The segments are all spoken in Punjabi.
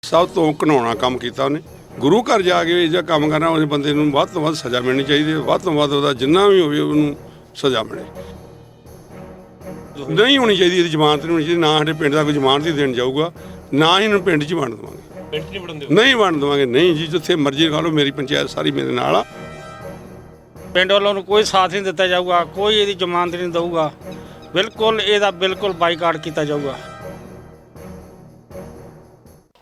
सब तो घिनौना काम किया उन्हें। गुरु घर जाके जो काम करना उस बंदे नूं वध तो वध सज़ा मिलनी चाहिए, वध तो वध उहदा जिन्ना भी होवे उहनूं सज़ा मिले। नहीं होनी चाहिए, इसकी जमानत नहीं होनी चाहिए। ना साडे पिंड दा कोई जमानत ही देण जाऊगा, ना ही इन्हूं पिंड 'च वंड देवांगे। नहीं वंड देवांगे, नहीं जी, जिथे मर्जी खा लो, मेरी पंचायत सारी मेरे नाल आ। पिंड वालों कोई साथ नहीं दिता जाऊगा, कोई इसकी जमानत नहीं दूगा, बिल्कुल ਇਹਦਾ बिल्कुल बाईकाट किया जाऊगा।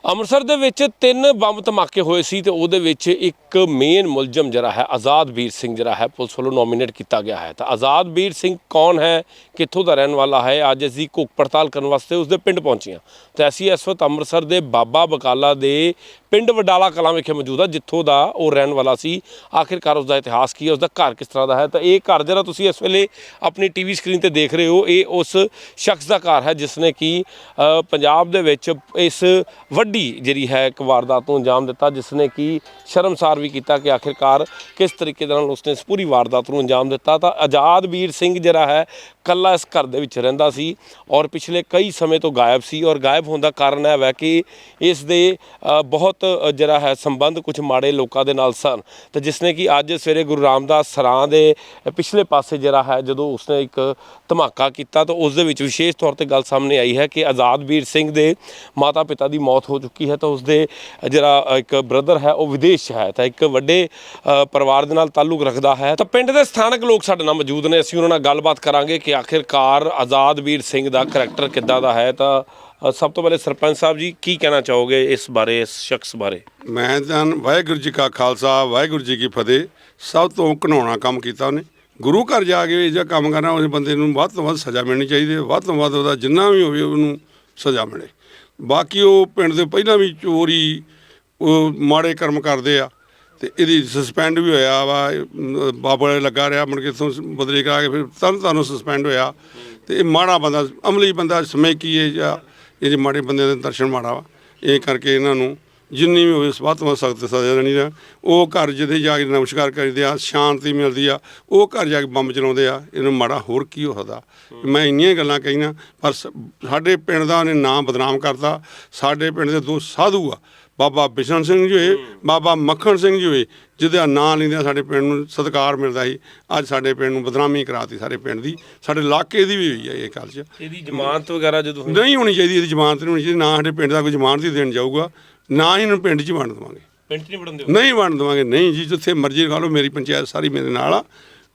ਅੰਮ੍ਰਿਤਸਰ ਦੇ ਵਿੱਚ 3 ਬੰਬ ਧਮਾਕੇ ਹੋਏ ਸੀ ਤੇ ਉਹਦੇ ਵਿੱਚ ਇੱਕ ਮੇਨ ਮੁਲਜ਼ਮ ਜਿਹੜਾ ਹੈ ਆਜ਼ਾਦਵੀਰ ਸਿੰਘ ਜਿਹੜਾ ਹੈ ਪੁਲਿਸ ਵੱਲੋਂ ਨੋਮੀਨੇਟ ਕੀਤਾ ਗਿਆ ਹੈ। ਤਾਂ ਆਜ਼ਾਦਵੀਰ ਸਿੰਘ ਕੌਣ ਹੈ, ਕਿੱਥੋਂ ਦਾ ਰਹਿਣ ਵਾਲਾ ਹੈ, ਅੱਜ ਅਸੀਂ ਘੁੱਕ ਪੜਤਾਲ ਕਰਨ ਵਾਸਤੇ ਉਸਦੇ ਪਿੰਡ ਪਹੁੰਚੇ ਹਾਂ। ਤਾਂ ਅਸੀਂ ਇਸ ਵਕਤ ਅੰਮ੍ਰਿਤਸਰ ਦੇ ਬਾਬਾ ਬਕਾਲਾ ਦੇ ਪਿੰਡ ਵਡਾਲਾ ਕਲਾਂ ਵਿਖੇ ਮੌਜੂਦ ਹਾਂ, ਜਿੱਥੋਂ ਦਾ ਉਹ ਰਹਿਣ ਵਾਲਾ ਸੀ। ਆਖਿਰਕਾਰ ਉਸਦਾ ਇਤਿਹਾਸ ਕੀ ਹੈ, ਉਸਦਾ ਘਰ ਕਿਸ ਤਰ੍ਹਾਂ ਦਾ ਹੈ। ਤਾਂ ਇਹ ਘਰ ਜਿਹੜਾ ਤੁਸੀਂ ਇਸ ਵੇਲੇ ਆਪਣੀ ਟੀਵੀ ਸਕਰੀਨ ਤੇ ਦੇਖ ਰਹੇ ਹੋ, ਇਹ ਉਸ ਸ਼ਖਸ ਦਾ ਘਰ ਹੈ ਜਿਸ ਨੇ ਕਿ ਪੰਜਾਬ ਦੇ ਵਿੱਚ ਇਸ ਜਿਹੜੀ ਹੈ ਇੱਕ ਵਾਰਦਾਤ ਨੂੰ ਅੰਜਾਮ ਦਿੱਤਾ, ਜਿਸ ਨੇ ਕਿ ਸ਼ਰਮਸਾਰ ਵੀ ਕੀਤਾ ਕਿ ਆਖਿਰਕਾਰ ਕਿਸ ਤਰੀਕੇ ਦੇ ਨਾਲ ਉਸਨੇ ਇਸ ਪੂਰੀ ਵਾਰਦਾਤ ਨੂੰ ਅੰਜਾਮ ਦਿੱਤਾ। ਤਾਂ ਆਜ਼ਾਦਵੀਰ ਸਿੰਘ ਜਿਹੜਾ ਹੈ ਕੱਲਾ ਇਸ ਘਰ ਦੇ ਵਿੱਚ ਰਹਿੰਦਾ ਸੀ ਔਰ ਪਿਛਲੇ ਕਈ ਸਮੇਂ ਤੋਂ ਗਾਇਬ ਸੀ। ਔਰ ਗਾਇਬ ਹੋਣ ਦਾ ਕਾਰਨ ਇਹ ਹੈ ਕਿ ਇਸ ਦੇ ਬਹੁਤ ਜਿਹੜਾ ਹੈ ਸੰਬੰਧ ਕੁਝ ਮਾੜੇ ਲੋਕਾਂ ਦੇ ਨਾਲ ਸਨ। ਤੇ ਜਿਸ ਨੇ ਕਿ ਅੱਜ ਸਵੇਰੇ ਗੁਰੂ ਰਾਮਦਾਸ ਸਰਾਂ ਦੇ ਪਿਛਲੇ ਪਾਸੇ ਜਿਹੜਾ ਹੈ ਜਦੋਂ ਉਸਨੇ ਇੱਕ ਧਮਾਕਾ ਕੀਤਾ ਤਾਂ ਉਸ ਦੇ ਵਿੱਚ ਵਿਸ਼ੇਸ਼ ਤੌਰ ਤੇ ਗੱਲ ਸਾਹਮਣੇ ਆਈ ਹੈ ਕਿ ਆਜ਼ਾਦਵੀਰ ਸਿੰਘ ਦੇ ਮਾਤਾ ਪਿਤਾ ਦੀ ਮੌਤ ਹੋ ਚੁੱਕੀ ਹੈ। ਤਾਂ ਉਸਦੇ ਜਿਹੜਾ ਇੱਕ ਬ੍ਰਦਰ ਹੈ ਉਹ ਵਿਦੇਸ਼ ਹੈ, ਤਾਂ ਇੱਕ ਵੱਡੇ ਪਰਿਵਾਰ ਦੇ ਨਾਲ ਤਾਲੁਕ ਰੱਖਦਾ ਹੈ। ਤਾਂ ਪਿੰਡ ਦੇ ਸਥਾਨਕ ਲੋਕ ਸਾਡੇ ਨਾਲ ਮੌਜੂਦ ਨੇ, ਅਸੀਂ ਉਹਨਾਂ ਨਾਲ ਗੱਲਬਾਤ ਕਰਾਂਗੇ ਕਿ ਆਖਿਰਕਾਰ ਆਜ਼ਾਦਵੀਰ ਸਿੰਘ ਦਾ ਕਰੈਕਟਰ ਕਿੱਦਾਂ ਦਾ ਹੈ। ਤਾਂ ਸਭ ਤੋਂ ਪਹਿਲੇ ਸਰਪੰਚ ਸਾਹਿਬ ਜੀ ਕੀ ਕਹਿਣਾ ਚਾਹੋਗੇ ਇਸ ਬਾਰੇ, ਇਸ ਸ਼ਖਸ ਬਾਰੇ? मैं ਤਾਂ ਵਾਹਿਗੁਰੂ ਜੀ ਕਾ ਖਾਲਸਾ ਵਾਹਿਗੁਰੂ ਜੀ ਕੀ ਫਤਿਹ। ਸਭ ਤੋਂ ਘਿਨੌਣਾ ਕੰਮ ਕੀਤਾ ਉਹਨੇ। ਗੁਰੂ ਘਰ ਜਾ ਕੇ ਜੋ ਕੰਮ ਕਰਨਾ ਉਸ ਬੰਦੇ ਨੂੰ ਵੱਧ ਤੋਂ ਵੱਧ ਸਜ਼ਾ ਮਿਲਣੀ ਚਾਹੀਦੀ, ਵੱਧ ਤੋਂ ਵੱਧ ਉਹਦਾ ਜਿੰਨਾ ਵੀ ਹੋਵੇ ਉਹਨੂੰ ਸਜ਼ਾ ਮਿਲੇ। ਬਾਕੀ ਉਹ ਪਿੰਡ ਦੇ ਪਹਿਲਾਂ ਵੀ ਚੋਰੀ ਉਹ ਮਾੜੇ ਕਰਮ ਕਰਦੇ ਆ ਤੇ ਇਹਦੀ ਸਸਪੈਂਡ ਵੀ ਹੋਇਆ ਵਾ, ਬਾਬਲੇ ਲੱਗਾ ਰਿਹਾ, ਮੁੜ ਕੇ ਇੱਥੋਂ ਬਦਲੀ ਕਰਾ ਕੇ ਫਿਰ ਤੁਹਾਨੂੰ ਸਸਪੈਂਡ ਹੋਇਆ। ਤੇ ਇਹ ਮਾੜਾ ਬੰਦਾ, ਅਮਲੀ ਬੰਦਾ, ਸਮੈਕੀ ਹੈ ਜਾਂ ਇਹ ਮਾੜੇ ਬੰਦੇ ਦੇ ਦਰਸ਼ਨ ਮਾੜਾ ਵਾ। ਇਹ ਕਰਕੇ ਇਹਨਾਂ ਨੂੰ ਜਿੰਨੀ ਵੀ ਹੋਵੇ ਵੱਧ ਤੋਂ ਵੱਧ ਸਖਤ ਸਜ਼ਾ ਦੇਣੀ ਆ। ਉਹ ਘਰ ਜਿਹਦੇ ਜਾ ਕੇ ਨਮਸਕਾਰ ਕਰਦੇ ਆ, ਸ਼ਾਂਤੀ ਮਿਲਦੀ ਆ, ਉਹ ਘਰ ਜਾ ਕੇ ਬੰਬ ਚਲਾਉਂਦੇ ਆ। ਇਹਨੂੰ ਮਾੜਾ ਹੋਰ ਕੀ ਹੋ ਸਕਦਾ। ਮੈਂ ਇੰਨੀਆਂ ਗੱਲਾਂ ਕਹੀਆਂ, ਪਰ ਸਾਡੇ ਪਿੰਡ ਦਾ ਉਹਨੇ ਨਾਂ ਬਦਨਾਮ ਕਰਤਾ। ਸਾਡੇ ਪਿੰਡ ਦੇ 2 ਸਾਧੂ ਆ, ਬਾਬਾ ਬਿਸ਼ਨ ਸਿੰਘ ਜੀ ਹੋਏ, ਬਾਬਾ ਮੱਖਣ ਸਿੰਘ ਜੀ ਹੋਏ, ਜਿਹਦਾ ਨਾਂ ਲੈਂਦੇ ਸਾਡੇ ਪਿੰਡ ਨੂੰ ਸਤਿਕਾਰ ਮਿਲਦਾ ਸੀ। ਅੱਜ ਸਾਡੇ ਪਿੰਡ ਨੂੰ ਬਦਨਾਮੀ ਕਰਾਤੀ, ਸਾਰੇ ਪਿੰਡ ਦੀ, ਸਾਡੇ ਇਲਾਕੇ ਦੀ ਵੀ ਹੋਈ ਹੈ ਇਹ ਗੱਲ 'ਚ। ਇਹਦੀ ਜ਼ਮਾਨਤ ਵਗੈਰਾ ਜਦੋਂ ਨਹੀਂ ਹੋਣੀ ਚਾਹੀਦੀ, ਇਹਦੀ ਜ਼ਮਾਨਤ ਨਹੀਂ ਹੋਣੀ ਚਾਹੀਦੀ। ਨਾ ਸਾਡੇ ਪਿੰਡ ਦਾ ਕੋਈ ਜ਼ਮਾਨਤ ਹੀ ਦੇਣ ਜਾਊਗਾ, ਨਾ ਹੀ ਇਹਨੂੰ ਪਿੰਡ 'ਚ ਵੰਡ ਦੇਵਾਂਗੇ। ਪਿੰਡ 'ਚ ਨਹੀਂ ਵੜਨ ਦਿਓ? ਨਹੀਂ ਵੰਡ ਦੇਵਾਂਗੇ, ਨਹੀਂ ਜੀ, ਜਿੱਥੇ ਮਰਜ਼ੀ ਖਾ ਲਓ, ਮੇਰੀ ਪੰਚਾਇਤ ਸਾਰੀ ਮੇਰੇ ਨਾਲ ਆ।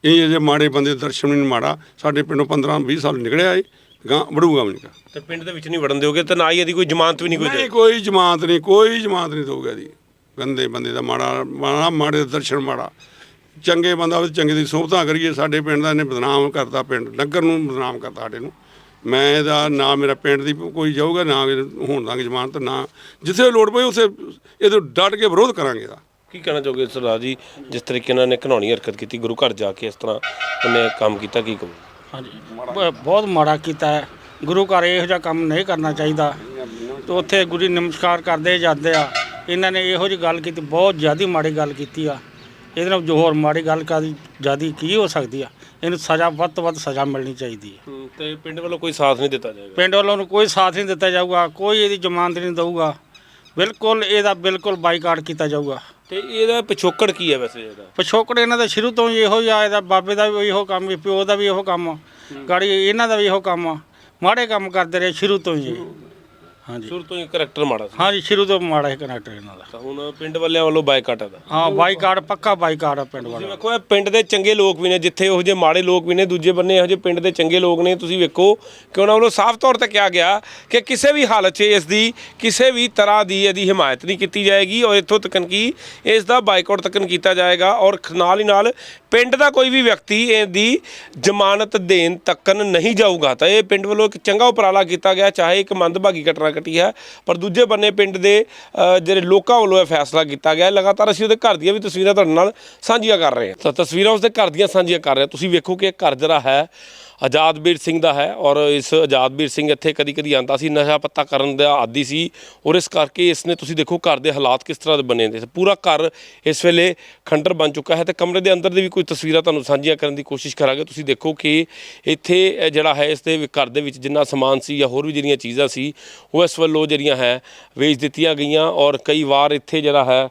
ਇਹ ਜੇ ਮਾੜੇ ਬੰਦੇ ਦਰਸ਼ਨ ਨਹੀਂ ਮਾੜਾ, ਸਾਡੇ ਪਿੰਡੋਂ 15-20 ਸਾਲ ਨਿਕਲਿਆ ਇਹ, ਗਾਂ ਵੜੂਗਾ ਵੀ ਨਹੀਂ। ਤੇ ਪਿੰਡ ਦੇ ਵਿੱਚ ਨਹੀਂ ਵੜਨ ਦਿਓਗੇ ਤੇ ਨਾ ਹੀ ਇਹਦੀ ਕੋਈ ਜ਼ਮਾਨਤ ਵੀ ਨਹੀਂ? ਕੋਈ ਜ਼ਮਾਨਤ ਨਹੀਂ, ਕੋਈ ਜ਼ਮਾਨਤ ਨਹੀਂ ਦਊਗਾ ਜੀ। ਗੰਦੇ ਬੰਦੇ ਦਾ ਮਾੜੇ ਦਾ ਦਰਸ਼ਨ ਮਾੜਾ, ਚੰਗੇ ਬੰਦਾ ਚੰਗੇ ਦੀ ਸੋਭਤਾ ਕਰੀਏ। ਸਾਡੇ ਪਿੰਡ ਦਾ ਇਹਨੇ ਬਦਨਾਮ ਕਰਤਾ, ਪਿੰਡ ਨਗਰ ਨੂੰ ਬਦਨਾਮ ਕਰਤਾ ਸਾਡੇ ਨੂੰ। ਮੈਂ ਇਹਦਾ ਨਾ ਮੇਰਾ ਪਿੰਡ ਦੀ ਕੋਈ ਜਾਊਗਾ, ਨਾ ਹੋਣ ਦਾਂਗੇ ਜ਼ਮਾਨਤ, ਨਾ ਜਿੱਥੇ ਲੋੜ ਪਈ ਉੱਥੇ ਇਹਦੇ ਡਟ ਕੇ ਵਿਰੋਧ ਕਰਾਂਗੇ। ਇਹਦਾ ਕੀ ਕਹਿਣਾ ਚਾਹੋਗੇ ਸਰਦਾਰ ਜੀ, ਜਿਸ ਤਰੀਕੇ ਨਾਲ ਇਹਨੇ ਘਿਨੌਣੀ ਹਰਕਤ ਕੀਤੀ, ਗੁਰੂ ਘਰ ਜਾ ਕੇ ਇਸ ਤਰ੍ਹਾਂ ਉਹਨੇ ਕੰਮ ਕੀਤਾ, ਕੀ ਕਹੋ? ਹਾਂਜੀ, ਬਹੁਤ ਮਾੜਾ ਕੀਤਾ ਹੈ। ਗੁਰੂ ਘਰ ਇਹੋ ਜਿਹਾ ਕੰਮ ਨਹੀਂ ਕਰਨਾ ਚਾਹੀਦਾ। ਤੇ ਉੱਥੇ ਗੁਰੂ ਨਮਸਕਾਰ ਕਰਦੇ ਜਾਂਦੇ ਆ, ਇਹਨਾਂ ਨੇ ਇਹੋ ਜਿਹੀ ਗੱਲ ਕੀਤੀ, ਬਹੁਤ ਜ਼ਿਆਦਾ ਮਾੜੀ ਗੱਲ ਕੀਤੀ ਆ। ਇਹਦੇ ਨਾਲ ਜੋ ਹੋਰ ਮਾੜੀ ਗੱਲ ਕਰਦੀ ਜ਼ਿਆਦਾ ਕੀ ਹੋ ਸਕਦੀ ਆ। ਇਹਨੂੰ ਸਜ਼ਾ ਵੱਧ ਤੋਂ ਵੱਧ ਸਜ਼ਾ ਮਿਲਣੀ ਚਾਹੀਦੀ ਹੈ। ਤੇ ਪਿੰਡ ਵੱਲੋਂ ਕੋਈ ਸਾਥ ਨਹੀਂ ਦਿੱਤਾ ਜਾਏਗਾ? ਪਿੰਡ ਵੱਲੋਂ ਕੋਈ ਸਾਥ ਨਹੀਂ ਦਿੱਤਾ ਜਾਊਗਾ, ਕੋਈ ਇਹਦੀ ਜ਼ਮਾਨਤ ਨਹੀਂ ਦਊਗਾ, ਬਿਲਕੁਲ ਇਹਦਾ ਬਿਲਕੁਲ ਬਾਈਕਾਟ ਕੀਤਾ ਜਾਊਗਾ। ਤੇ ਇਹਦਾ ਪਿਛੋਕੜ ਕੀ ਹੈ ਵੈਸੇ? ਇਹਦਾ ਪਿਛੋਕੜ ਇਹਨਾਂ ਦਾ ਸ਼ੁਰੂ ਤੋਂ ਹੀ ਇਹੋ ਜਿਹਾ, ਇਹਦਾ ਬਾਬੇ ਦਾ ਵੀ ਇਹੋ ਕੰਮ, ਪਿਓ ਦਾ ਵੀ ਇਹੋ ਕੰਮ, ਗਾੜੀ ਇਹਨਾਂ ਦਾ ਵੀ ਇਹੋ ਕੰਮ, ਮਾੜੇ ਕੰਮ ਕਰਦੇ ਰਹੇ ਸ਼ੁਰੂ ਤੋਂ ਹੀ। ਹਾਂਜੀ, ਸ਼ੁਰੂ ਤੋਂ ਹੀ ਕਰੈਕਟਰ ਮਾੜਾ ਸੀ? ਹਾਂਜੀ, ਸ਼ੁਰੂ ਤੋਂ ਮਾੜਾ ਹੀ ਕਰੈਕਟਰ ਇਹਨਾਂ ਦਾ। ਤਾਂ ਹੁਣ ਪਿੰਡ ਵਾਲਿਆਂ ਵੱਲੋਂ ਬਾਈਕਾਟ ਦਾ? ਹਾਂ, ਬਾਈਕਾਟ, ਪੱਕਾ ਬਾਈਕਾਟ ਆ ਪਿੰਡ ਵਾਲਾ। ਵੇਖੋ, ਇਹ ਪਿੰਡ ਦੇ ਚੰਗੇ ਲੋਕ ਵੀ ਨੇ, ਜਿੱਥੇ ਇਹੋ ਜਿਹੇ ਮਾੜੇ ਲੋਕ ਵੀ ਨੇ, ਦੂਜੇ ਬੰਨੇ ਇਹੋ ਜਿਹੇ ਪਿੰਡ ਦੇ ਚੰਗੇ ਲੋਕ ਨੇ। ਤੁਸੀਂ ਵੇਖੋ ਕਿ ਉਹਨਾਂ ਵੱਲੋਂ ਸਾਫ਼ ਤੌਰ 'ਤੇ ਕਿਹਾ ਗਿਆ ਕਿ ਕਿਸੇ ਵੀ ਹਾਲਤ 'ਚ ਇਸ ਦੀ ਕਿਸੇ ਵੀ ਤਰ੍ਹਾਂ ਦੀ ਇਹਦੀ ਹਿਮਾਇਤ ਨਹੀਂ ਕੀਤੀ ਜਾਏਗੀ ਔਰ ਇੱਥੋਂ ਤੱਕ ਕਿ ਇਸ ਦਾ ਬਾਈਕਾਟ ਤੱਕ ਕੀਤਾ ਜਾਏਗਾ। ਔਰ ਨਾਲ ਹੀ ਨਾਲ ਪਿੰਡ ਦਾ ਕੋਈ ਵੀ ਵਿਅਕਤੀ ਇਹਦੀ ਜ਼ਮਾਨਤ ਦੇਣ ਤੱਕ ਨਹੀਂ ਜਾਊਗਾ। ਤਾਂ ਇਹ ਪਿੰਡ ਵੱਲੋਂ ਇੱਕ ਚੰਗਾ ਉਪਰਾਲਾ ਕੀਤਾ ਗਿਆ, ਚਾਹੇ ਇੱਕ ਮੰਦਭਾਗੀ ਘਟਨਾ ਘਟੀ ਹੈ, ਪਰ ਦੂਜੇ ਬੰਨੇ ਪਿੰਡ ਦੇ ਜਿਹੜੇ ਲੋਕਾਂ ਵੱਲੋਂ ਇਹ ਫੈਸਲਾ ਕੀਤਾ ਗਿਆ। ਲਗਾਤਾਰ ਅਸੀਂ ਉਹਦੇ ਘਰ ਦੀਆਂ ਵੀ ਤਸਵੀਰਾਂ ਤੁਹਾਡੇ ਨਾਲ ਸਾਂਝੀਆਂ ਕਰ ਰਹੇ ਹਾਂ। ਤਾਂ ਤਸਵੀਰਾਂ ਉਸਦੇ ਘਰ ਦੀਆਂ ਸਾਂਝੀਆਂ ਕਰ ਰਹੇ ਹਾਂ। ਤੁਸੀਂ ਵੇਖੋ ਕਿ ਇਹ ਘਰ ਜਿਹੜਾ ਹੈ ਆਜ਼ਾਦਵੀਰ ਸਿੰਘ ਦਾ ਹੈ ਔਰ ਇਸ ਆਜ਼ਾਦਵੀਰ ਸਿੰਘ ਇੱਥੇ ਕਦੀ ਕਦੀ ਆਉਂਦਾ ਸੀ, ਨਸ਼ਾ ਪੱਤਾ ਕਰਨ ਦਾ ਆਦੀ ਸੀ ਔਰ ਇਸ ਕਰਕੇ ਇਸਨੇ ਤੁਸੀਂ ਦੇਖੋ ਘਰ ਦੇ ਹਾਲਾਤ ਕਿਸ ਤਰ੍ਹਾਂ ਦੇ ਬਣੇ ਨੇ। ਪੂਰਾ ਘਰ ਇਸ ਵੇਲੇ ਖੰਡਰ ਬਣ ਚੁੱਕਾ ਹੈ ਤੇ ਕਮਰੇ ਦੇ ਅੰਦਰ ਦੀ ਵੀ ਕੋਈ ਤਸਵੀਰਾਂ ਤੁਹਾਨੂੰ ਸਾਂਝੀਆਂ ਕਰਨ ਦੀ ਕੋਸ਼ਿਸ਼ ਕਰਾਂਗੇ। ਤੁਸੀਂ ਦੇਖੋ ਕਿ ਇੱਥੇ ਜਿਹੜਾ ਹੈ ਇਸ ਦੇ ਘਰ ਦੇ ਵਿੱਚ ਜਿੰਨਾ ਸਮਾਨ ਸੀ ਜਾਂ ਹੋਰ ਵੀ ਜਿਹੜੀਆਂ ਚੀਜ਼ਾਂ ਸੀ ਉਹ ਇਸ ਵੱਲੋਂ ਜਿਹੜੀਆਂ ਹੈ ਵੇਚ ਦਿੱਤੀਆਂ ਗਈਆਂ ਔਰ ਕਈ ਵਾਰ ਇੱਥੇ ਜਿਹੜਾ ਹੈ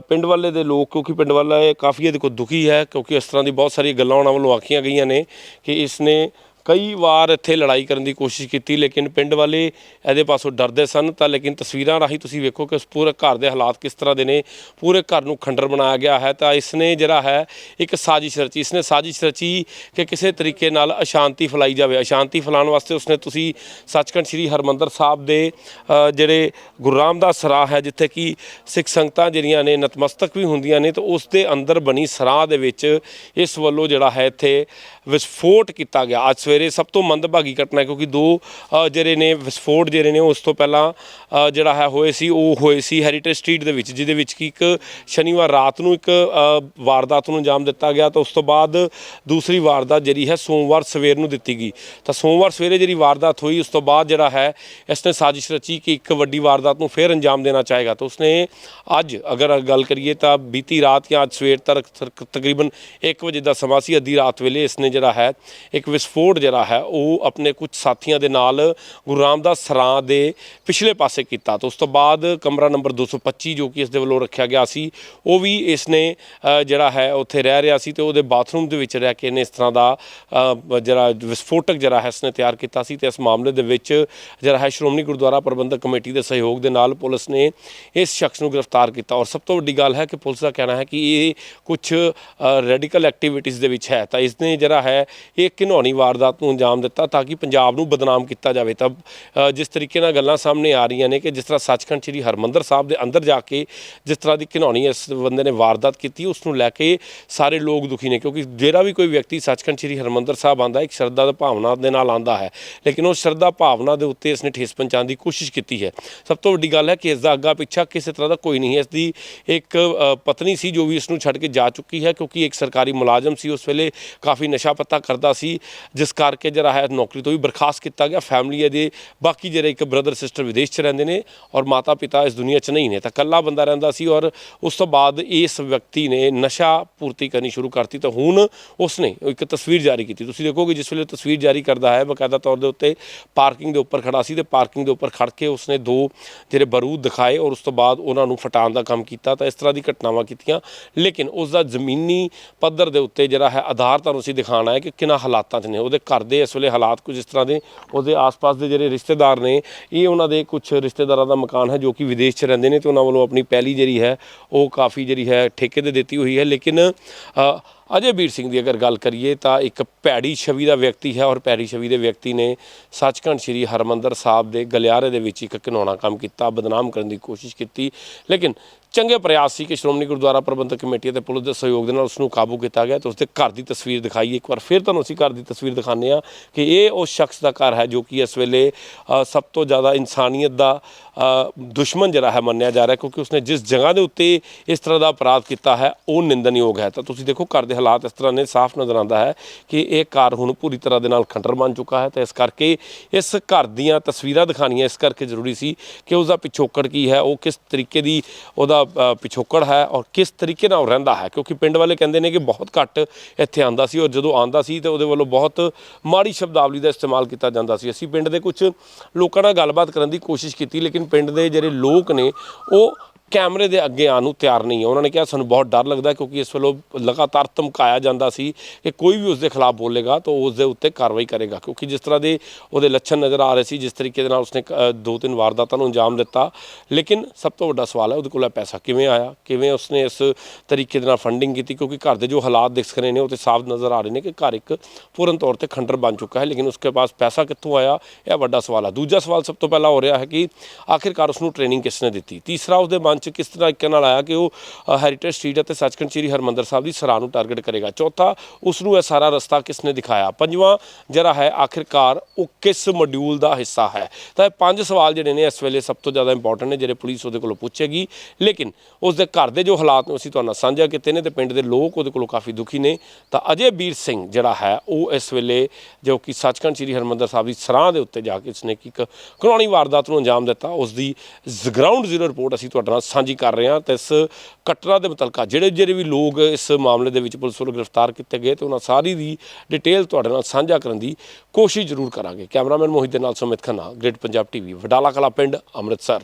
ਪਿੰਡ ਵਾਲੇ ਦੇ ਲੋਕ, ਕਿਉਂਕਿ ਪਿੰਡ ਵਾਲਾ ਕਾਫੀ ਇਹਦੇ ਕੋਲ ਦੁਖੀ ਹੈ ਕਿਉਂਕਿ ਇਸ ਤਰ੍ਹਾਂ ਦੀ ਬਹੁਤ ਸਾਰੀਆਂ ਗੱਲਾਂ ਉਹਨਾਂ ਵੱਲੋਂ ਆਖੀਆਂ ਗਈਆਂ ਨੇ ਕਿ ਇਸਨੇ ਕਈ ਵਾਰ ਇੱਥੇ ਲੜਾਈ ਕਰਨ ਦੀ ਕੋਸ਼ਿਸ਼ ਕੀਤੀ ਲੇਕਿਨ ਪਿੰਡ ਵਾਲੇ ਇਹਦੇ ਪਾਸੋਂ ਡਰਦੇ ਸਨ। ਤਾਂ ਲੇਕਿਨ ਤਸਵੀਰਾਂ ਰਾਹੀਂ ਤੁਸੀਂ ਵੇਖੋ ਕਿ ਉਸ ਪੂਰੇ ਘਰ ਦੇ ਹਾਲਾਤ ਕਿਸ ਤਰ੍ਹਾਂ ਦੇ ਨੇ, ਪੂਰੇ ਘਰ ਨੂੰ ਖੰਡਰ ਬਣਾਇਆ ਗਿਆ ਹੈ। ਤਾਂ ਇਸਨੇ ਜਿਹੜਾ ਹੈ ਇੱਕ ਸਾਜ਼ਿਸ਼ ਰਚੀ, ਇਸਨੇ ਸਾਜ਼ਿਸ਼ ਰਚੀ ਕਿ ਕਿਸੇ ਤਰੀਕੇ ਨਾਲ ਅਸ਼ਾਂਤੀ ਫੈਲਾਈ ਜਾਵੇ। ਅਸ਼ਾਂਤੀ ਫੈਲਾਉਣ ਵਾਸਤੇ ਉਸਨੇ ਤੁਸੀਂ ਸੱਚਖੰਡ ਸ੍ਰੀ ਹਰਿਮੰਦਰ ਸਾਹਿਬ ਦੇ ਜਿਹੜੇ ਗੁਰੂ ਰਾਮਦਾਸ ਸਰਾਹ ਹੈ ਜਿੱਥੇ ਕਿ ਸਿੱਖ ਸੰਗਤਾਂ ਜਿਹੜੀਆਂ ਨੇ ਨਤਮਸਤਕ ਵੀ ਹੁੰਦੀਆਂ ਨੇ, ਤਾਂ ਉਸ ਦੇ ਅੰਦਰ ਬਣੀ ਸਰਾਹ ਦੇ ਵਿੱਚ ਇਸ ਵੱਲੋਂ ਜਿਹੜਾ ਹੈ ਇੱਥੇ ਵਿਸਫੋਟ ਕੀਤਾ ਗਿਆ। ਅੱਜ ਸਵੇਰੇ ਸਭ ਤੋਂ ਮੰਦਭਾਗੀ ਘਟਨਾ ਹੈ ਕਿਉਂਕਿ ਦੋ ਜਿਹੜੇ ਨੇ ਵਿਸਫੋਟ ਜਿਹੜੇ ਨੇ ਉਸ ਤੋਂ ਪਹਿਲਾਂ ਜਿਹੜਾ ਹੈ ਹੋਏ ਸੀ ਹੈਰੀਟੇਜ ਸਟਰੀਟ ਦੇ ਵਿੱਚ, ਜਿਹਦੇ ਵਿੱਚ ਕਿ ਇੱਕ ਸ਼ਨੀਵਾਰ ਰਾਤ ਨੂੰ ਇੱਕ ਵਾਰਦਾਤ ਨੂੰ ਅੰਜਾਮ ਦਿੱਤਾ ਗਿਆ। ਤਾਂ ਉਸ ਤੋਂ ਬਾਅਦ ਦੂਸਰੀ ਵਾਰਦਾਤ ਜਿਹੜੀ ਹੈ ਸੋਮਵਾਰ ਸਵੇਰ ਨੂੰ ਦਿੱਤੀ ਗਈ। ਤਾਂ ਸੋਮਵਾਰ ਸਵੇਰੇ ਜਿਹੜੀ ਵਾਰਦਾਤ ਹੋਈ ਉਸ ਤੋਂ ਬਾਅਦ ਜਿਹੜਾ ਹੈ ਇਸਨੇ ਸਾਜ਼ਿਸ਼ ਰਚੀ ਕਿ ਇੱਕ ਵੱਡੀ ਵਾਰਦਾਤ ਨੂੰ ਫਿਰ ਅੰਜਾਮ ਦੇਣਾ ਚਾਹੇਗਾ। ਤਾਂ ਉਸਨੇ ਅੱਜ ਅਗਰ ਗੱਲ ਕਰੀਏ ਤਾਂ ਬੀਤੀ ਰਾਤ ਜਾਂ ਅੱਜ ਸਵੇਰ ਤੱਕ ਤਕਰੀਬਨ 1 ਵਜੇ ਦਾ ਸਮਾਂ ਸੀ, ਅੱਧੀ ਰਾਤ ਵੇਲੇ ਇਸਨੇ ਜਿਹੜਾ ਹੈ ਇੱਕ ਵਿਸਫੋਟ ਜਿਹੜਾ ਹੈ ਉਹ ਆਪਣੇ ਕੁਝ ਸਾਥੀਆਂ ਦੇ ਨਾਲ ਗੁਰੂ ਰਾਮਦਾਸ ਸਰਾਂ ਦੇ ਪਿਛਲੇ ਪਾਸੇ ਕੀਤਾ। ਤਾਂ ਉਸ ਤੋਂ ਬਾਅਦ ਕਮਰਾ ਨੰਬਰ 225 ਜੋ ਕਿ ਇਸ ਦੇ ਵੱਲੋਂ ਰੱਖਿਆ ਗਿਆ ਸੀ ਉਹ ਵੀ ਇਸਨੇ ਜਿਹੜਾ ਹੈ ਉੱਥੇ ਰਹਿ ਰਿਹਾ ਸੀ ਤੇ ਉਹਦੇ ਬਾਥਰੂਮ ਦੇ ਵਿੱਚ ਰਹਿ ਕੇ ਇਹਨੇ ਇਸ ਤਰ੍ਹਾਂ ਦਾ ਜਿਹੜਾ ਵਿਸਫੋਟਕ ਜਿਹੜਾ ਹੈ ਇਸਨੇ ਤਿਆਰ ਕੀਤਾ ਸੀ। ਤੇ ਇਸ ਮਾਮਲੇ ਦੇ ਵਿੱਚ ਜਿਹੜਾ ਹੈ ਸ਼੍ਰੋਮਣੀ ਗੁਰਦੁਆਰਾ ਪ੍ਰਬੰਧਕ ਕਮੇਟੀ ਦੇ ਸਹਿਯੋਗ ਦੇ ਨਾਲ ਪੁਲਿਸ ਨੇ ਇਸ ਸ਼ਖਸ ਨੂੰ ਗ੍ਰਿਫਤਾਰ ਕੀਤਾ। ਔਰ ਸਭ ਤੋਂ ਵੱਡੀ ਗੱਲ ਹੈ ਕਿ ਪੁਲਿਸ ਦਾ ਕਹਿਣਾ ਹੈ ਕਿ ਇਹ ਕੁਝ ਰੈਡੀਕਲ ਐਕਟੀਵਿਟੀਜ਼ ਦੇ ਵਿੱਚ ਹੈ। ਤਾਂ ਇਸਨੇ ਜਿਹੜਾ ਹੈ ਇਹ ਘਿਨੌਣੀ ਵਾਰਦਾਤ ਨੂੰ ਅੰਜਾਮ ਦਿੱਤਾ ਤਾਂ ਕਿ ਪੰਜਾਬ ਨੂੰ ਬਦਨਾਮ ਕੀਤਾ ਜਾਵੇ। ਤਾਂ ਜਿਸ ਤਰੀਕੇ ਨਾਲ ਗੱਲਾਂ ਸਾਹਮਣੇ ਆ ਰਹੀਆਂ ਨੇ ਕਿ ਜਿਸ ਤਰ੍ਹਾਂ ਸੱਚਖੰਡ ਸ੍ਰੀ ਹਰਿਮੰਦਰ ਸਾਹਿਬ ਦੇ ਅੰਦਰ ਜਾ ਕੇ ਜਿਸ ਤਰ੍ਹਾਂ ਦੀ ਘਿਨੌਣੀ ਇਸ ਬੰਦੇ ਨੇ ਵਾਰਦਾਤ ਕੀਤੀ ਉਸ ਨੂੰ ਲੈ ਕੇ ਸਾਰੇ ਲੋਕ ਦੁਖੀ ਨੇ ਕਿਉਂਕਿ ਜਿਹੜਾ ਵੀ ਕੋਈ ਵਿਅਕਤੀ ਸੱਚਖੰਡ ਸ੍ਰੀ ਹਰਿਮੰਦਰ ਸਾਹਿਬ ਆਉਂਦਾ ਇੱਕ ਸ਼ਰਧਾ ਦੀ ਭਾਵਨਾ ਦੇ ਨਾਲ ਆਉਂਦਾ ਹੈ, ਲੇਕਿਨ ਉਸ ਸ਼ਰਧਾ ਭਾਵਨਾ ਦੇ ਉੱਤੇ ਇਸਨੇ ਠੇਸ ਪਹੁੰਚਾਉਣ ਦੀ ਕੋਸ਼ਿਸ਼ ਕੀਤੀ ਹੈ। ਸਭ ਤੋਂ ਵੱਡੀ ਗੱਲ ਹੈ ਕਿ ਇਸ ਦਾ ਅੱਗਾ ਪਿੱਛਾ ਕਿਸੇ ਤਰ੍ਹਾਂ ਦਾ ਕੋਈ ਨਹੀਂ ਹੈ। ਇਸ ਦੀ ਇੱਕ ਪਤਨੀ ਸੀ ਜੋ ਵੀ ਇਸ ਨੂੰ ਛੱਡ ਕੇ ਜਾ ਚੁੱਕੀ ਹੈ ਕਿਉਂਕਿ ਇੱਕ ਸਰਕਾਰੀ ਮੁਲਾਜ਼ਮ ਸੀ, ਉਸ ਵੇਲੇ ਕਾਫੀ ਨਸ਼ਾ ਪੱਤਾ ਕਰਦਾ ਸੀ ਜਿਸ ਕਰਕੇ ਜਿਹੜਾ ਹੈ ਨੌਕਰੀ ਤੋਂ ਵੀ ਬਰਖਾਸਤ ਕੀਤਾ ਗਿਆ। ਫੈਮਿਲੀ ਇਹਦੇ ਬਾਕੀ ਜਿਹੜੇ ਇੱਕ ਬ੍ਰਦਰ ਸਿਸਟਰ ਵਿਦੇਸ਼ 'ਚ ਰਹਿੰਦੇ ਨੇ ਔਰ ਮਾਤਾ ਪਿਤਾ ਇਸ ਦੁਨੀਆ 'ਚ ਨਹੀਂ ਨੇ, ਤਾਂ ਇਕੱਲਾ ਬੰਦਾ ਰਹਿੰਦਾ ਸੀ। ਔਰ ਉਸ ਤੋਂ ਬਾਅਦ ਇਸ ਵਿਅਕਤੀ ਨੇ ਨਸ਼ਾ ਪੂਰਤੀ ਕਰਨੀ ਸ਼ੁਰੂ ਕਰਤੀ। ਤਾਂ ਹੁਣ ਉਸਨੇ ਇੱਕ ਤਸਵੀਰ ਜਾਰੀ ਕੀਤੀ, ਤੁਸੀਂ ਦੇਖੋਗੇ ਜਿਸ ਵੇਲੇ ਤਸਵੀਰ ਜਾਰੀ ਕਰਦਾ ਹੈ ਬਾਕਾਇਦਾ ਤੌਰ ਦੇ ਉੱਤੇ ਪਾਰਕਿੰਗ ਦੇ ਉੱਪਰ ਖੜਾ ਸੀ ਤੇ ਪਾਰਕਿੰਗ ਦੇ ਉੱਪਰ ਖੜ ਕੇ ਉਸਨੇ ਦੋ ਜਿਹੜੇ ਬਾਰੂਦ ਦਿਖਾਏ ਔਰ ਉਸ ਤੋਂ ਬਾਅਦ ਉਹਨਾਂ ਨੂੰ ਫਟਾਉਣ ਦਾ ਕੰਮ ਕੀਤਾ। ਤਾਂ ਇਸ ਤਰ੍ਹਾਂ ਦੀ ਘਟਨਾਵਾਂ ਕੀਤੀਆਂ ਲੇਕਿਨ ਉਸ ਦਾ ਜ਼ਮੀਨੀ ਪੱਧਰ ਦੇ ਉੱਤੇ ਜਿਹੜਾ ਹੈ ਆਧਾਰ ਤੁਹਾਨੂੰ ਅਸੀਂ ਦਿਖਾਉਣਾ ਹੈ ਕਿ ਕਿੰਨਾ ਹਾਲਾਤਾਂ 'ਚ ਨੇ ਉਹਦੇ ਘਰ ਦੇ ਇਸ ਵੇਲੇ ਹਾਲਾਤ ਕੁਝ ਇਸ ਤਰ੍ਹਾਂ ਦੇ। ਉਹਦੇ ਆਸ-ਪਾਸ ਦੇ ਜਿਹੜੇ ਰਿਸ਼ਤੇਦਾਰ ਨੇ ਇਹ ਉਹਨਾਂ ਦੇ ਕੁਝ ਰਿਸ਼ਤੇਦਾਰਾਂ ਦਾ ਮਕਾਨ ਹੈ ਜੋ ਕਿ ਵਿਦੇਸ਼ 'ਚ ਰਹਿੰਦੇ ਨੇ ਤੇ ਉਹਨਾਂ ਵੱਲੋਂ ਆਪਣੀ ਪਹਿਲੀ ਜਿਹੜੀ ਹੈ ਉਹ ਕਾਫੀ ਜਿਹੜੀ ਹੈ ਠੇਕੇ 'ਤੇ ਦਿੱਤੀ ਹੋਈ ਹੈ। ਲੇਕਿਨ ਅਜੇਵੀਰ ਸਿੰਘ ਦੀ ਅਗਰ ਗੱਲ ਕਰੀਏ ਤਾਂ ਇੱਕ ਭੈੜੀ ਛਵੀ ਦਾ ਵਿਅਕਤੀ ਹੈ ਔਰ ਭੈੜੀ ਛਵੀ ਦੇ ਵਿਅਕਤੀ ਨੇ ਸੱਚਖੰਡ ਸ੍ਰੀ ਹਰਿਮੰਦਰ ਸਾਹਿਬ ਦੇ ਗਲਿਆਰੇ ਦੇ ਵਿੱਚ ਇੱਕ ਘਿਨੌਣਾ ਕੰਮ ਕੀਤਾ, ਬਦਨਾਮ ਕਰਨ ਦੀ ਕੋਸ਼ਿਸ਼ ਕੀਤੀ। ਲੇਕਿਨ ਚੰਗੇ ਪ੍ਰਯਾਸ ਸੀ ਕਿ ਸ਼੍ਰੋਮਣੀ ਗੁਰਦੁਆਰਾ ਪ੍ਰਬੰਧਕ ਕਮੇਟੀ ਅਤੇ ਪੁਲਿਸ ਦੇ ਸਹਿਯੋਗ ਦੇ ਨਾਲ ਉਸ ਨੂੰ ਕਾਬੂ ਕੀਤਾ ਗਿਆ ਤੇ ਉਸਦੇ ਘਰ ਦੀ ਤਸਵੀਰ ਦਿਖਾਈ। ਇੱਕ ਵਾਰ ਫਿਰ ਤੁਹਾਨੂੰ ਅਸੀਂ ਘਰ ਦੀ ਤਸਵੀਰ ਦਿਖਾਉਂਦੇ ਹਾਂ ਕਿ ਇਹ ਉਸ ਸ਼ਖਸ ਦਾ ਘਰ ਹੈ ਜੋ ਕਿ ਇਸ ਵੇਲੇ ਸਭ ਤੋਂ ਜ਼ਿਆਦਾ ਇਨਸਾਨੀਅਤ ਦਾ ਦੁਸ਼ਮਣ ਜਿਹੜਾ ਹੈ ਮੰਨਿਆ ਜਾ ਰਿਹਾ ਕਿਉਂਕਿ ਉਸਨੇ ਜਿਸ ਜਗ੍ਹਾ ਦੇ ਉੱਤੇ ਇਸ ਤਰ੍ਹਾਂ ਦਾ ਅਪਰਾਧ ਕੀਤਾ ਹੈ ਉਹ ਨਿੰਦਣਯੋਗ ਹੈ। ਤਾਂ ਤੁਸੀਂ ਦੇਖੋ ਘਰ ਦੇ ਹਾਲਾਤ ਇਸ ਤਰ੍ਹਾਂ ਨੇ, ਸਾਫ਼ ਨਜ਼ਰ ਆਉਂਦਾ ਹੈ ਕਿ ਇਹ ਘਰ ਹੁਣ ਪੂਰੀ ਤਰ੍ਹਾਂ ਦੇ ਨਾਲ ਖੰਡਰ ਬਣ ਚੁੱਕਾ ਹੈ। ਤਾਂ ਇਸ ਕਰਕੇ ਇਸ ਘਰ ਦੀਆਂ ਤਸਵੀਰਾਂ ਦਿਖਾਉਣੀਆਂ ਇਸ ਕਰਕੇ ਜ਼ਰੂਰੀ ਸੀ ਕਿ ਉਸਦਾ ਪਿਛੋਕੜ ਕੀ ਹੈ, ਉਹ ਕਿਸ ਤਰੀਕੇ ਦੀ ਉਹਦਾ ਪਿਛੋਕੜ ਹੈ ਔਰ ਕਿਸ ਤਰੀਕੇ ਨਾਲ ਉਹ ਰਹਿੰਦਾ ਹੈ ਕਿਉਂਕਿ ਪਿੰਡ ਵਾਲੇ ਕਹਿੰਦੇ ਨੇ ਕਿ ਬਹੁਤ ਘੱਟ ਇੱਥੇ ਆਉਂਦਾ ਸੀ ਔਰ ਜਦੋਂ ਆਉਂਦਾ ਸੀ ਤਾਂ ਉਹਦੇ ਵੱਲੋਂ ਬਹੁਤ ਮਾੜੀ ਸ਼ਬਦਾਵਲੀ ਦਾ ਇਸਤੇਮਾਲ ਕੀਤਾ ਜਾਂਦਾ ਸੀ। ਅਸੀਂ ਪਿੰਡ ਦੇ ਕੁਝ ਲੋਕਾਂ ਨਾਲ ਗੱਲਬਾਤ ਕਰਨ ਦੀ ਕੋਸ਼ਿਸ਼ ਕੀਤੀ ਲੇਕਿਨ ਪਿੰਡ ਦੇ ਜਿਹੜੇ ਲੋਕ ਨੇ ਉਹ ਕੈਮਰੇ ਦੇ ਅੱਗੇ ਆਉਣ ਨੂੰ ਤਿਆਰ ਨਹੀਂ ਹੈ। ਉਹਨਾਂ ਨੇ ਕਿਹਾ ਸਾਨੂੰ ਬਹੁਤ ਡਰ ਲੱਗਦਾ ਕਿਉਂਕਿ ਇਸ ਵੱਲੋਂ ਲਗਾਤਾਰ ਧਮਕਾਇਆ ਜਾਂਦਾ ਸੀ ਕਿ ਕੋਈ ਵੀ ਉਸ ਦੇ ਖਿਲਾਫ ਬੋਲੇਗਾ ਤਾਂ ਉਸ ਦੇ ਉੱਤੇ ਕਾਰਵਾਈ ਕਰੇਗਾ ਕਿਉਂਕਿ ਜਿਸ ਤਰ੍ਹਾਂ ਦੇ ਉਹਦੇ ਲੱਛਣ ਨਜ਼ਰ ਆ ਰਹੇ ਸੀ, ਜਿਸ ਤਰੀਕੇ ਦੇ ਨਾਲ ਉਸਨੇ 2-3 ਵਾਰਦਾਤਾਂ ਨੂੰ ਅੰਜਾਮ ਦਿੱਤਾ। ਲੇਕਿਨ ਸਭ ਤੋਂ ਵੱਡਾ ਸਵਾਲ ਹੈ ਉਹਦੇ ਕੋਲ ਪੈਸਾ ਕਿਵੇਂ ਆਇਆ, ਕਿਵੇਂ ਉਸਨੇ ਇਸ ਤਰੀਕੇ ਦੇ ਨਾਲ ਫੰਡਿੰਗ ਕੀਤੀ ਕਿਉਂਕਿ ਘਰ ਦੇ ਜੋ ਹਾਲਾਤ ਦਿਖ ਰਹੇ ਨੇ ਉਹ ਤਾਂ ਸਾਫ਼ ਨਜ਼ਰ ਆ ਰਹੇ ਨੇ ਕਿ ਘਰ ਇੱਕ ਪੂਰਨ ਤੌਰ 'ਤੇ ਖੰਡਰ ਬਣ ਚੁੱਕਾ ਹੈ ਲੇਕਿਨ ਉਸਕੇ ਪਾਸ ਪੈਸਾ ਕਿੱਥੋਂ ਆਇਆ, ਇਹ ਵੱਡਾ ਸਵਾਲ ਹੈ। ਦੂਜਾ ਸਵਾਲ ਸਭ ਤੋਂ ਪਹਿਲਾਂ ਹੋ ਰਿਹਾ ਹੈ ਕਿ ਆਖਿਰਕਾਰ ਉਸਨੂੰ ਟ੍ਰੇਨਿੰਗ ਕਿਸ ਨੇ ਦਿੱਤੀ। ਤੀਸਰਾ ਉਸਦੇ ਮਨ 'ਚ ਕਿਸ ਤਰੀਕੇ ਨਾਲ ਆਇਆ ਕਿ ਉਹ ਹੈਰੀਟੇਜ ਸਟਰੀਟ ਅਤੇ ਸੱਚਖੰਡ ਸ੍ਰੀ ਹਰਿਮੰਦਰ ਸਾਹਿਬ ਦੀ ਸਰਾਂ ਨੂੰ ਟਾਰਗੇਟ ਕਰੇਗਾ। ਚੌਥਾ, ਉਸ ਨੂੰ ਇਹ ਸਾਰਾ ਰਸਤਾ ਕਿਸ ਨੇ ਦਿਖਾਇਆ। ਪੰਜਵਾਂ ਜਿਹੜਾ ਹੈ ਆਖਿਰਕਾਰ ਉਹ ਕਿਸ ਮੋਡਿਊਲ ਦਾ ਹਿੱਸਾ ਹੈ। ਤਾਂ ਇਹ 5 ਸਵਾਲ ਜਿਹੜੇ ਨੇ ਇਸ ਵੇਲੇ ਸਭ ਤੋਂ ਜ਼ਿਆਦਾ ਇੰਪੋਰਟੈਂਟ ਨੇ, ਜਿਹੜੇ ਪੁਲਿਸ ਉਹਦੇ ਕੋਲੋਂ ਪੁੱਛੇਗੀ। ਲੇਕਿਨ ਉਸ ਦੇ ਘਰ ਦੇ ਜੋ ਹਾਲਾਤ ਨੂੰ ਅਸੀਂ ਤੁਹਾਡੇ ਨਾਲ ਸਾਂਝਾ ਕੀਤੇ ਨੇ ਤੇ ਪਿੰਡ ਦੇ ਲੋਕ ਉਹਦੇ ਕੋਲੋਂ ਕਾਫੀ ਦੁਖੀ ਨੇ। ਤਾਂ ਅਜੇ ਬੀਰ ਸਿੰਘ ਜਿਹੜਾ ਹੈ ਉਹ ਇਸ ਵੇਲੇ ਜੋ ਕਿ ਸੱਚਖੰਡ ਸ੍ਰੀ ਹਰਿਮੰਦਰ ਸਾਹਿਬ ਦੀ ਸਰਾਂ ਦੇ ਉੱਤੇ ਜਾ ਕੇ ਉਸਨੇ ਇੱਕ ਘਿਨੌਣੀ ਵਾਰਦਾਤ ਨੂੰ ਅੰਜਾਮ ਦਿੱਤਾ, ਉਸ ਦੀ ਗਰਾਊਂਡ ਜ਼ੀਰੋ ਰਿਪੋਰਟ ਅਸੀਂ ਤੁਹਾਡੇ ਨਾਲ ਸਾਂਝੀ ਕਰ ਰਹੇ ਹਾਂ। ਤੇ ਇਸ ਘਟਨਾ ਦੇ ਮੁਤਲਕਾ ਜਿਹੜੇ ਵੀ ਲੋਕ ਇਸ ਮਾਮਲੇ ਦੇ ਵਿੱਚ ਪੁਲਿਸ ਵੱਲੋਂ ਗ੍ਰਿਫਤਾਰ ਕੀਤੇ ਗਏ ਤੇ ਉਹਨਾਂ ਸਾਰੀ ਦੀ ਡਿਟੇਲ ਤੁਹਾਡੇ ਨਾਲ ਸਾਂਝਾ ਕਰਨ ਦੀ ਕੋਸ਼ਿਸ਼ ਜ਼ਰੂਰ ਕਰਾਂਗੇ। ਕੈਮਰਾਮੈਨ ਮੋਹਿਤ ਦੇ ਨਾਲ ਸੁਮਿਤ ਖੰਨਾ, ਗ੍ਰੇਟ ਪੰਜਾਬ ਟੀਵੀ, ਵਡਾਲਾ ਕਲਾਂ ਪਿੰਡ, ਅੰਮ੍ਰਿਤਸਰ।